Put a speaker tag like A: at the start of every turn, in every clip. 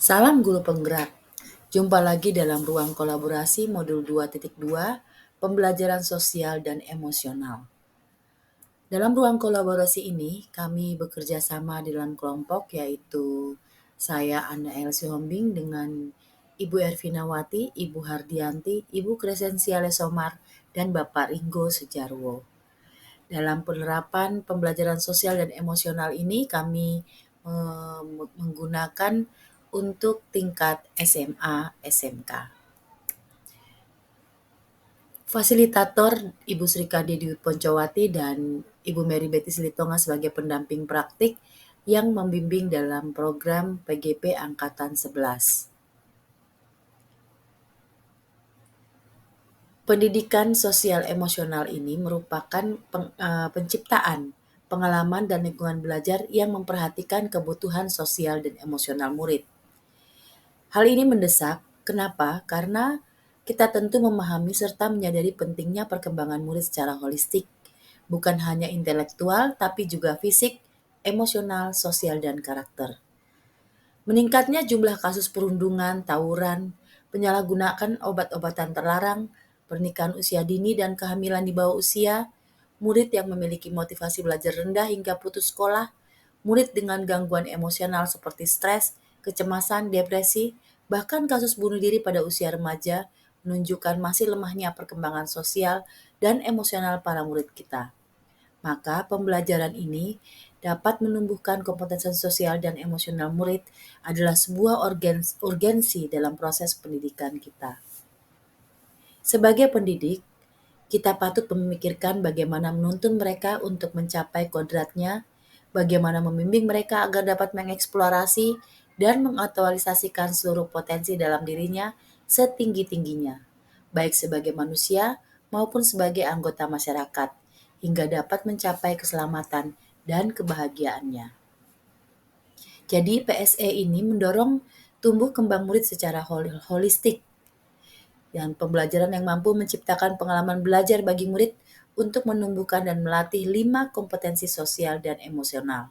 A: Salam guru penggerak. Jumpa lagi dalam ruang kolaborasi modul 2.2 Pembelajaran Sosial dan Emosional. Dalam ruang kolaborasi ini, kami bekerja sama dalam kelompok yaitu saya Anna El Sihombing dengan Ibu Ervinawati, Ibu Hardianti, Ibu Crescencia Lesomar, dan Bapak Ringo Sejarwo. Dalam penerapan pembelajaran sosial dan emosional ini kami menggunakan untuk tingkat SMA, SMK. Fasilitator Ibu Sri Kandi Dwi Poncowati dan Ibu Mary Betty Silitonga sebagai pendamping praktik yang membimbing dalam program PGP Angkatan 11. Pendidikan sosial emosional ini merupakan penciptaan pengalaman dan lingkungan belajar yang memperhatikan kebutuhan sosial dan emosional murid. Hal ini mendesak. Kenapa? Karena kita tentu memahami serta menyadari pentingnya perkembangan murid secara holistik, bukan hanya intelektual tapi juga fisik, emosional, sosial, dan karakter. Meningkatnya jumlah kasus perundungan, tawuran, penyalahgunaan obat-obatan terlarang, pernikahan usia dini dan kehamilan di bawah usia, murid yang memiliki motivasi belajar rendah hingga putus sekolah, murid dengan gangguan emosional seperti stres, kecemasan, depresi, bahkan kasus bunuh diri pada usia remaja menunjukkan masih lemahnya perkembangan sosial dan emosional para murid kita. Maka pembelajaran ini dapat menumbuhkan kompetensi sosial dan emosional murid adalah sebuah urgensi dalam proses pendidikan kita. Sebagai pendidik, kita patut memikirkan bagaimana menuntun mereka untuk mencapai kodratnya, bagaimana membimbing mereka agar dapat mengeksplorasi dan mengaktualisasikan seluruh potensi dalam dirinya setinggi-tingginya, baik sebagai manusia maupun sebagai anggota masyarakat, hingga dapat mencapai keselamatan dan kebahagiaannya. Jadi PSE ini mendorong tumbuh kembang murid secara holistik dan pembelajaran yang mampu menciptakan pengalaman belajar bagi murid untuk menumbuhkan dan melatih 5 kompetensi sosial dan emosional,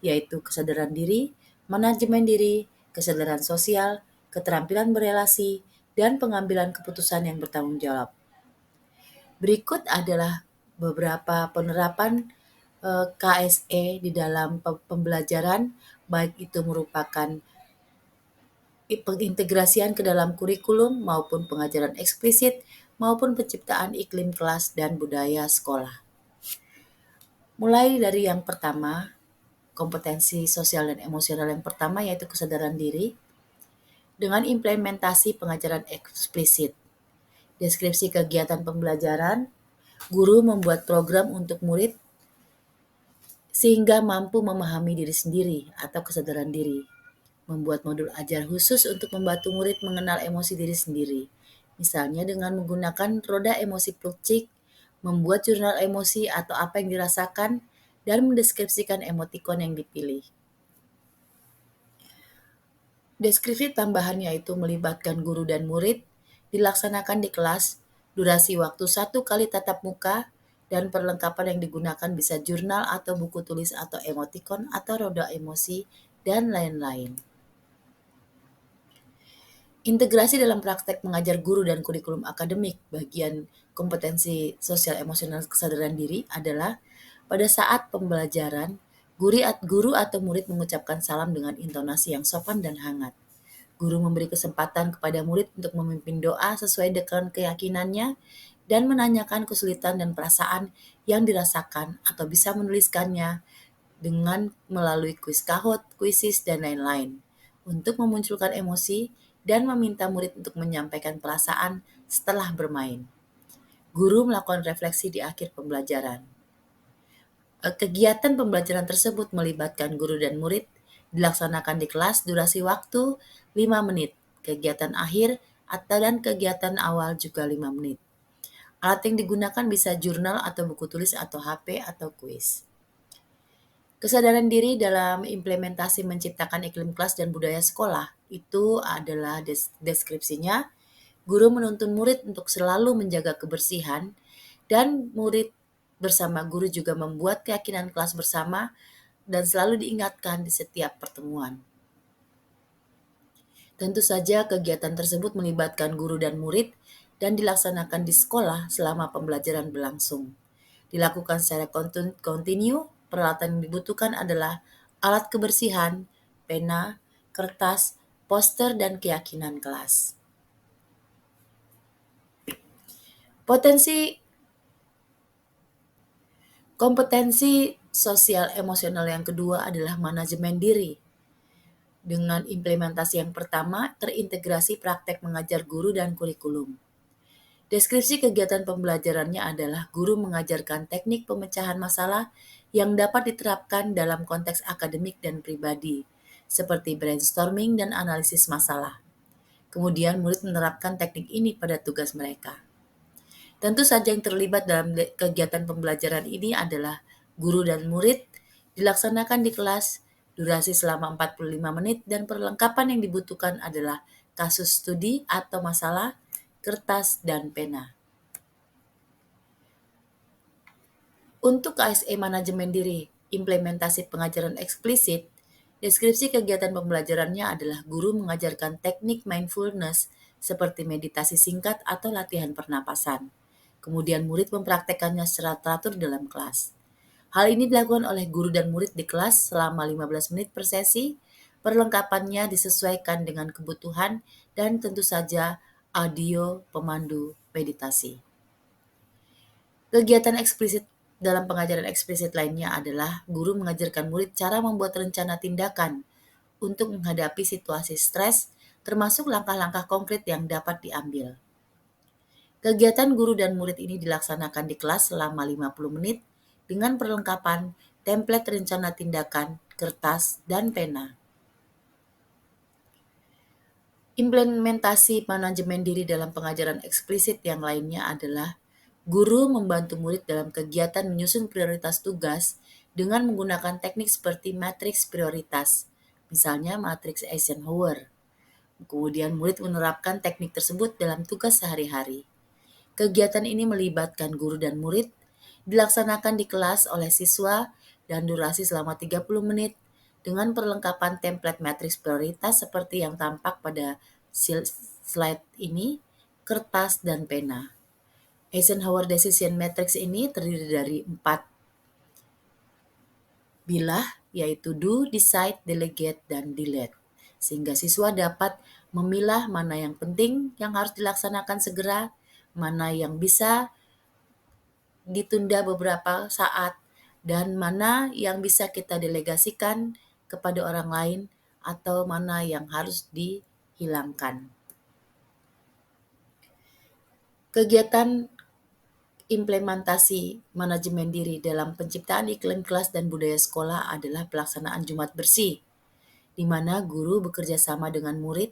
A: yaitu kesadaran diri, manajemen diri, kesadaran sosial, keterampilan berelasi, dan pengambilan keputusan yang bertanggung jawab. Berikut adalah beberapa penerapan KSE di dalam pembelajaran, baik itu merupakan pengintegrasian ke dalam kurikulum maupun pengajaran eksplisit maupun penciptaan iklim kelas dan budaya sekolah. Mulai dari yang pertama, kompetensi sosial dan emosional yang pertama yaitu kesadaran diri dengan implementasi pengajaran eksplisit. Deskripsi kegiatan pembelajaran, guru membuat program untuk murid sehingga mampu memahami diri sendiri atau kesadaran diri. Membuat modul ajar khusus untuk membantu murid mengenal emosi diri sendiri. Misalnya dengan menggunakan roda emosi Plutchik, membuat jurnal emosi atau apa yang dirasakan, dan mendeskripsikan emotikon yang dipilih. Deskripsi tambahan yaitu melibatkan guru dan murid, dilaksanakan di kelas, durasi waktu 1 kali tatap muka, dan perlengkapan yang digunakan bisa jurnal atau buku tulis atau emotikon atau roda emosi, dan lain-lain. Integrasi dalam praktek mengajar guru dan kurikulum akademik bagian kompetensi sosial emosional kesadaran diri adalah pada saat pembelajaran, guru atau murid mengucapkan salam dengan intonasi yang sopan dan hangat. Guru memberi kesempatan kepada murid untuk memimpin doa sesuai dengan keyakinannya dan menanyakan kesulitan dan perasaan yang dirasakan atau bisa menuliskannya dengan melalui kuis kahot, kuisis, dan lain-lain untuk memunculkan emosi dan meminta murid untuk menyampaikan perasaan setelah bermain. Guru melakukan refleksi di akhir pembelajaran. Kegiatan pembelajaran tersebut melibatkan guru dan murid, dilaksanakan di kelas durasi waktu 5 menit, kegiatan akhir dan kegiatan awal juga 5 menit. Alat yang digunakan bisa jurnal atau buku tulis atau HP atau kuis. Kesadaran diri dalam implementasi menciptakan iklim kelas dan budaya sekolah itu adalah deskripsinya. Guru menuntun murid untuk selalu menjaga kebersihan dan murid bersama guru juga membuat keyakinan kelas bersama dan selalu diingatkan di setiap pertemuan. Tentu saja kegiatan tersebut melibatkan guru dan murid dan dilaksanakan di sekolah selama pembelajaran berlangsung. Dilakukan secara kontinu, peralatan yang dibutuhkan adalah alat kebersihan, pena, kertas, poster, dan keyakinan kelas. Potensi Kompetensi sosial emosional yang kedua adalah manajemen diri. Dengan implementasi yang pertama, terintegrasi praktek mengajar guru dan kurikulum. Deskripsi kegiatan pembelajarannya adalah guru mengajarkan teknik pemecahan masalah yang dapat diterapkan dalam konteks akademik dan pribadi, seperti brainstorming dan analisis masalah. Kemudian murid menerapkan teknik ini pada tugas mereka. Tentu saja yang terlibat dalam kegiatan pembelajaran ini adalah guru dan murid, dilaksanakan di kelas, durasi selama 45 menit, dan perlengkapan yang dibutuhkan adalah kasus studi atau masalah, kertas, dan pena. Untuk KSE manajemen diri, implementasi pengajaran eksplisit, deskripsi kegiatan pembelajarannya adalah guru mengajarkan teknik mindfulness seperti meditasi singkat atau latihan pernapasan. Kemudian murid mempraktekannya secara teratur dalam kelas. Hal ini dilakukan oleh guru dan murid di kelas selama 15 menit per sesi. Perlengkapannya disesuaikan dengan kebutuhan dan tentu saja audio pemandu meditasi. Kegiatan eksplisit dalam pengajaran eksplisit lainnya adalah guru mengajarkan murid cara membuat rencana tindakan untuk menghadapi situasi stres, termasuk langkah-langkah konkret yang dapat diambil. Kegiatan guru dan murid ini dilaksanakan di kelas selama 50 menit dengan perlengkapan template rencana tindakan, kertas, dan pena. Implementasi manajemen diri dalam pengajaran eksplisit yang lainnya adalah guru membantu murid dalam kegiatan menyusun prioritas tugas dengan menggunakan teknik seperti matriks prioritas, misalnya matriks Eisenhower. Kemudian murid menerapkan teknik tersebut dalam tugas sehari-hari. Kegiatan ini melibatkan guru dan murid, dilaksanakan di kelas oleh siswa dan durasi selama 30 menit dengan perlengkapan template matriks prioritas seperti yang tampak pada slide ini, kertas, dan pena. Eisenhower Decision Matrix ini terdiri dari 4 bilah, yaitu do, decide, delegate, dan delete. Sehingga siswa dapat memilah mana yang penting yang harus dilaksanakan segera, mana yang bisa ditunda beberapa saat, dan mana yang bisa kita delegasikan kepada orang lain atau mana yang harus dihilangkan. Kegiatan implementasi manajemen diri dalam penciptaan iklim kelas dan budaya sekolah adalah pelaksanaan Jumat bersih, di mana guru bekerja sama dengan murid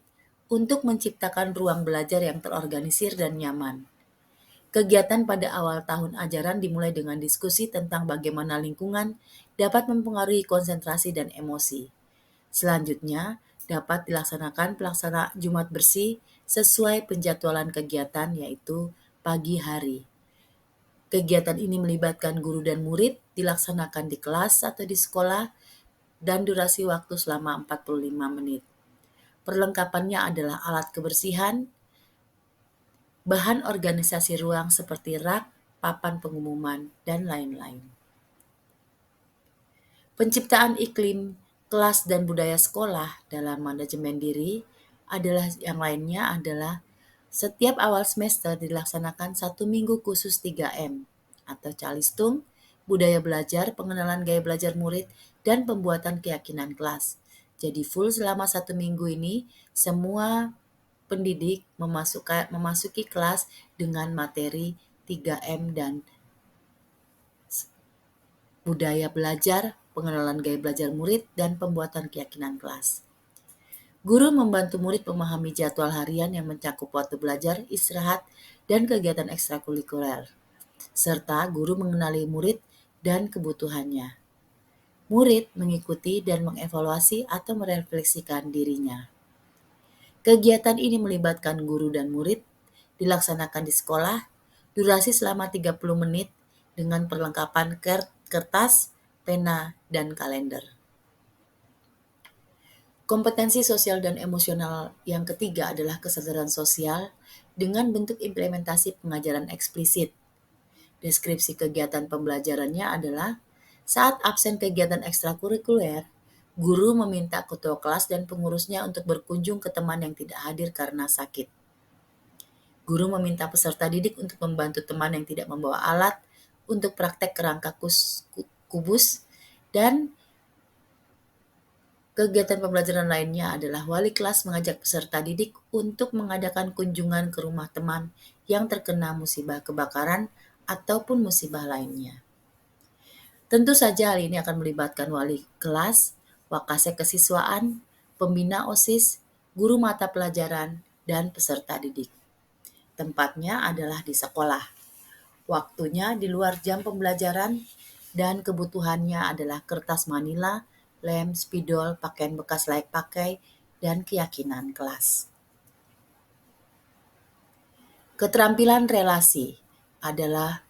A: untuk menciptakan ruang belajar yang terorganisir dan nyaman. Kegiatan pada awal tahun ajaran dimulai dengan diskusi tentang bagaimana lingkungan dapat mempengaruhi konsentrasi dan emosi. Selanjutnya, dapat dilaksanakan pelaksana Jumat bersih sesuai penjadwalan kegiatan, yaitu pagi hari. Kegiatan ini melibatkan guru dan murid, dilaksanakan di kelas atau di sekolah, dan durasi waktu selama 45 menit. Perlengkapannya adalah alat kebersihan, bahan organisasi ruang seperti rak, papan pengumuman, dan lain-lain. Penciptaan iklim kelas dan budaya sekolah dalam manajemen diri adalah yang lainnya adalah setiap awal semester dilaksanakan 1 minggu khusus 3M atau Calistung, budaya belajar, pengenalan gaya belajar murid, dan pembuatan keyakinan kelas. Jadi full selama 1 minggu ini semua pendidik memasuki kelas dengan materi 3M dan budaya belajar, pengenalan gaya belajar murid, dan pembuatan keyakinan kelas. Guru membantu murid memahami jadwal harian yang mencakup waktu belajar, istirahat, dan kegiatan ekstrakurikuler, serta guru mengenali murid dan kebutuhannya. Murid mengikuti dan mengevaluasi atau merefleksikan dirinya. Kegiatan ini melibatkan guru dan murid, dilaksanakan di sekolah, durasi selama 30 menit dengan perlengkapan kertas, pena, dan kalender. Kompetensi sosial dan emosional yang ketiga adalah kesadaran sosial dengan bentuk implementasi pengajaran eksplisit. Deskripsi kegiatan pembelajarannya adalah saat absen kegiatan ekstrakurikuler, guru meminta ketua kelas dan pengurusnya untuk berkunjung ke teman yang tidak hadir karena sakit. Guru meminta peserta didik untuk membantu teman yang tidak membawa alat untuk praktek kerangka kubus, dan kegiatan pembelajaran lainnya adalah wali kelas mengajak peserta didik untuk mengadakan kunjungan ke rumah teman yang terkena musibah kebakaran ataupun musibah lainnya. Tentu saja hal ini akan melibatkan wali kelas, wakase kesiswaan, pembina OSIS, guru mata pelajaran, dan peserta didik. Tempatnya adalah di sekolah. Waktunya di luar jam pembelajaran, dan kebutuhannya adalah kertas manila, lem, spidol, pakaian bekas layak pakai, dan keyakinan kelas. Keterampilan relasi adalah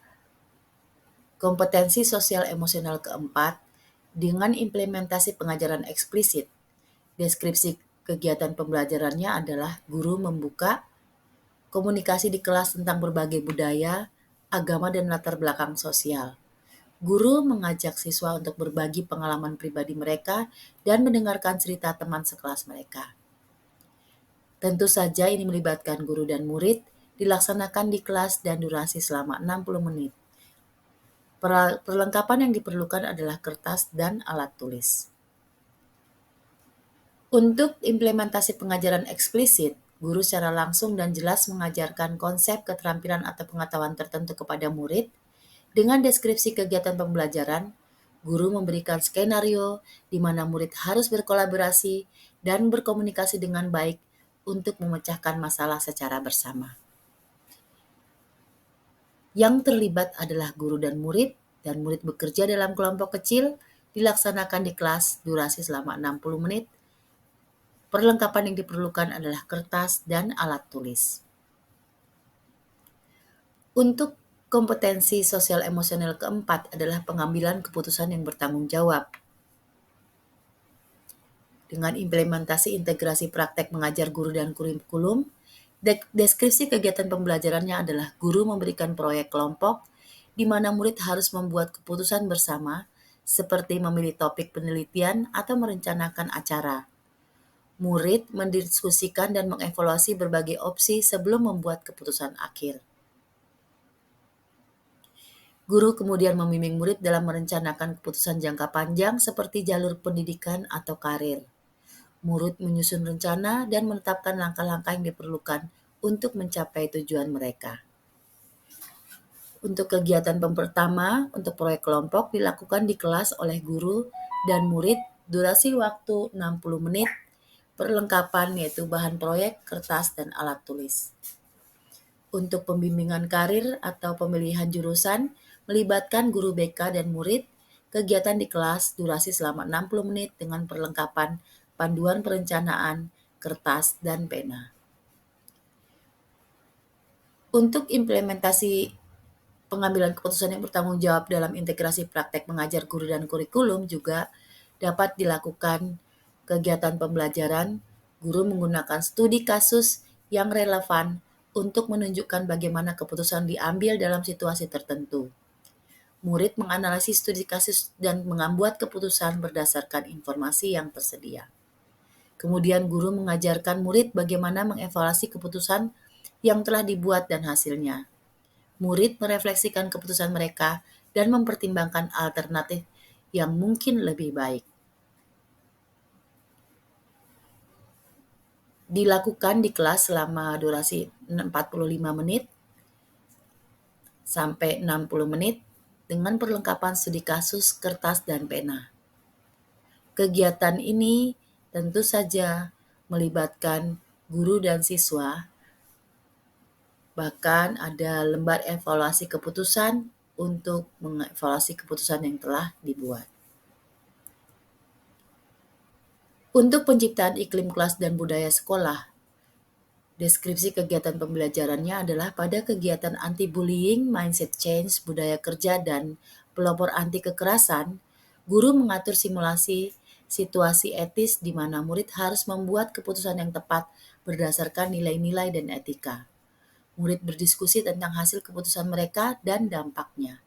A: kompetensi sosial emosional keempat dengan implementasi pengajaran eksplisit. Deskripsi kegiatan pembelajarannya adalah guru membuka komunikasi di kelas tentang berbagai budaya, agama, dan latar belakang sosial. Guru mengajak siswa untuk berbagi pengalaman pribadi mereka dan mendengarkan cerita teman sekelas mereka. Tentu saja ini melibatkan guru dan murid, dilaksanakan di kelas dan durasi selama 60 menit. Perlengkapan yang diperlukan adalah kertas dan alat tulis. Untuk implementasi pengajaran eksplisit, guru secara langsung dan jelas mengajarkan konsep keterampilan atau pengetahuan tertentu kepada murid. Dengan deskripsi kegiatan pembelajaran, guru memberikan skenario di mana murid harus berkolaborasi dan berkomunikasi dengan baik untuk memecahkan masalah secara bersama. Yang terlibat adalah guru dan murid bekerja dalam kelompok kecil, dilaksanakan di kelas durasi selama 60 menit. Perlengkapan yang diperlukan adalah kertas dan alat tulis. Untuk kompetensi sosial emosional keempat adalah pengambilan keputusan yang bertanggung jawab. Dengan implementasi integrasi praktek mengajar guru dan kurikulum, deskripsi kegiatan pembelajarannya adalah guru memberikan proyek kelompok di mana murid harus membuat keputusan bersama, seperti memilih topik penelitian atau merencanakan acara. Murid mendiskusikan dan mengevaluasi berbagai opsi sebelum membuat keputusan akhir. Guru kemudian membimbing murid dalam merencanakan keputusan jangka panjang seperti jalur pendidikan atau karir. Murid menyusun rencana dan menetapkan langkah-langkah yang diperlukan untuk mencapai tujuan mereka. Untuk kegiatan pertama, untuk proyek kelompok dilakukan di kelas oleh guru dan murid, durasi waktu 60 menit, perlengkapan yaitu bahan proyek, kertas, dan alat tulis. Untuk pembimbingan karir atau pemilihan jurusan, melibatkan guru BK dan murid, kegiatan di kelas durasi selama 60 menit dengan perlengkapan panduan perencanaan, kertas, dan pena. Untuk implementasi pengambilan keputusan yang bertanggung jawab dalam integrasi praktek mengajar guru dan kurikulum juga dapat dilakukan kegiatan pembelajaran. Guru menggunakan studi kasus yang relevan untuk menunjukkan bagaimana keputusan diambil dalam situasi tertentu. Murid menganalisis studi kasus dan membuat keputusan berdasarkan informasi yang tersedia. Kemudian guru mengajarkan murid bagaimana mengevaluasi keputusan yang telah dibuat dan hasilnya. Murid merefleksikan keputusan mereka dan mempertimbangkan alternatif yang mungkin lebih baik. Dilakukan di kelas selama durasi 45 menit sampai 60 menit dengan perlengkapan studi kasus, kertas, dan pena. Kegiatan ini tentu saja melibatkan guru dan siswa, bahkan ada lembar evaluasi keputusan untuk mengevaluasi keputusan yang telah dibuat. Untuk penciptaan iklim kelas dan budaya sekolah, deskripsi kegiatan pembelajarannya adalah pada kegiatan anti-bullying, mindset change, budaya kerja, dan pelopor anti kekerasan, guru mengatur simulasi situasi etis di mana murid harus membuat keputusan yang tepat berdasarkan nilai-nilai dan etika. Murid berdiskusi tentang hasil keputusan mereka dan dampaknya.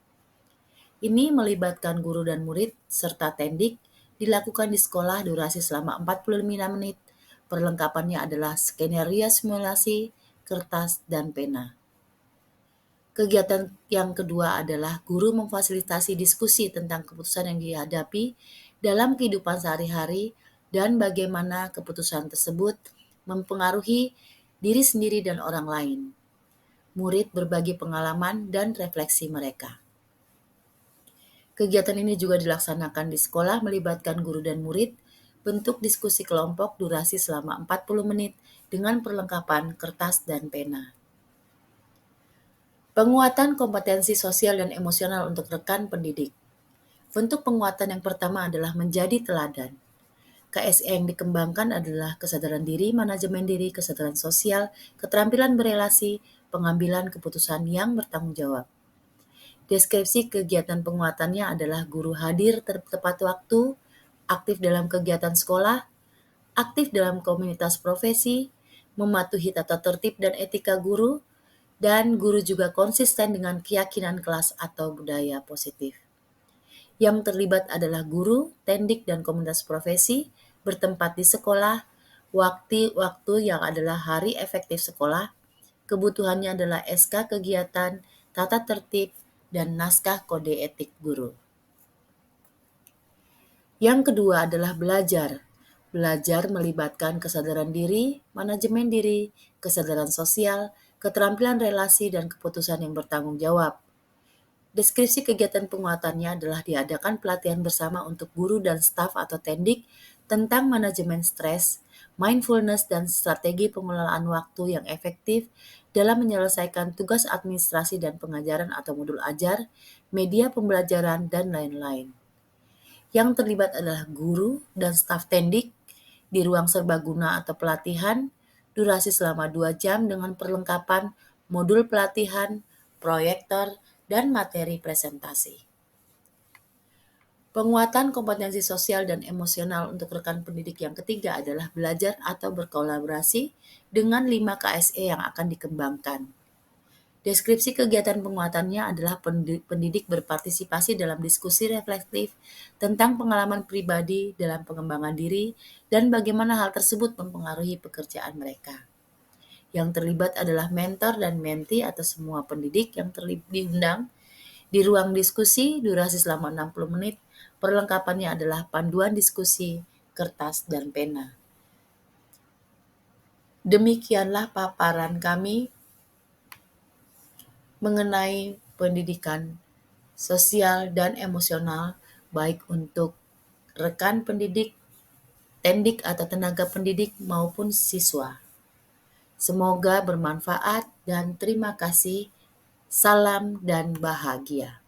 A: Ini melibatkan guru dan murid serta tendik, dilakukan di sekolah durasi selama 45 menit. Perlengkapannya adalah skenario simulasi, kertas, dan pena. Kegiatan yang kedua adalah guru memfasilitasi diskusi tentang keputusan yang dihadapi dalam kehidupan sehari-hari dan bagaimana keputusan tersebut mempengaruhi diri sendiri dan orang lain. Murid berbagi pengalaman dan refleksi mereka. Kegiatan ini juga dilaksanakan di sekolah melibatkan guru dan murid, bentuk diskusi kelompok durasi selama 40 menit dengan perlengkapan kertas dan pena. Penguatan kompetensi sosial dan emosional untuk rekan pendidik. Bentuk penguatan yang pertama adalah menjadi teladan. KSE yang dikembangkan adalah kesadaran diri, manajemen diri, kesadaran sosial, keterampilan berelasi, pengambilan keputusan yang bertanggung jawab. Deskripsi kegiatan penguatannya adalah guru hadir tepat waktu, aktif dalam kegiatan sekolah, aktif dalam komunitas profesi, mematuhi tata tertib dan etika guru, dan guru juga konsisten dengan keyakinan kelas atau budaya positif. Yang terlibat adalah guru, tendik, dan komunitas profesi, bertempat di sekolah, waktu yang adalah hari efektif sekolah, kebutuhannya adalah SK kegiatan, tata tertib, dan naskah kode etik guru. Yang kedua adalah belajar. Belajar melibatkan kesadaran diri, manajemen diri, kesadaran sosial, keterampilan relasi, dan keputusan yang bertanggung jawab. Deskripsi kegiatan penguatannya adalah diadakan pelatihan bersama untuk guru dan staf atau tendik tentang manajemen stres, mindfulness, dan strategi pengelolaan waktu yang efektif dalam menyelesaikan tugas administrasi dan pengajaran atau modul ajar, media pembelajaran, dan lain-lain. Yang terlibat adalah guru dan staf tendik di ruang serbaguna atau pelatihan, durasi selama 2 jam dengan perlengkapan modul pelatihan, proyektor, dan materi presentasi. Penguatan kompetensi sosial dan emosional untuk rekan pendidik yang ketiga adalah belajar atau berkolaborasi dengan 5 KSE yang akan dikembangkan. Deskripsi kegiatan penguatannya adalah pendidik berpartisipasi dalam diskusi reflektif tentang pengalaman pribadi dalam pengembangan diri dan bagaimana hal tersebut mempengaruhi pekerjaan mereka. Yang terlibat adalah mentor dan mentee atau semua pendidik yang diundang di ruang diskusi durasi selama 60 menit. Perlengkapannya adalah panduan diskusi, kertas, dan pena. Demikianlah paparan kami mengenai pendidikan sosial dan emosional baik untuk rekan pendidik, tendik atau tenaga pendidik maupun siswa. Semoga bermanfaat dan terima kasih. Salam dan bahagia.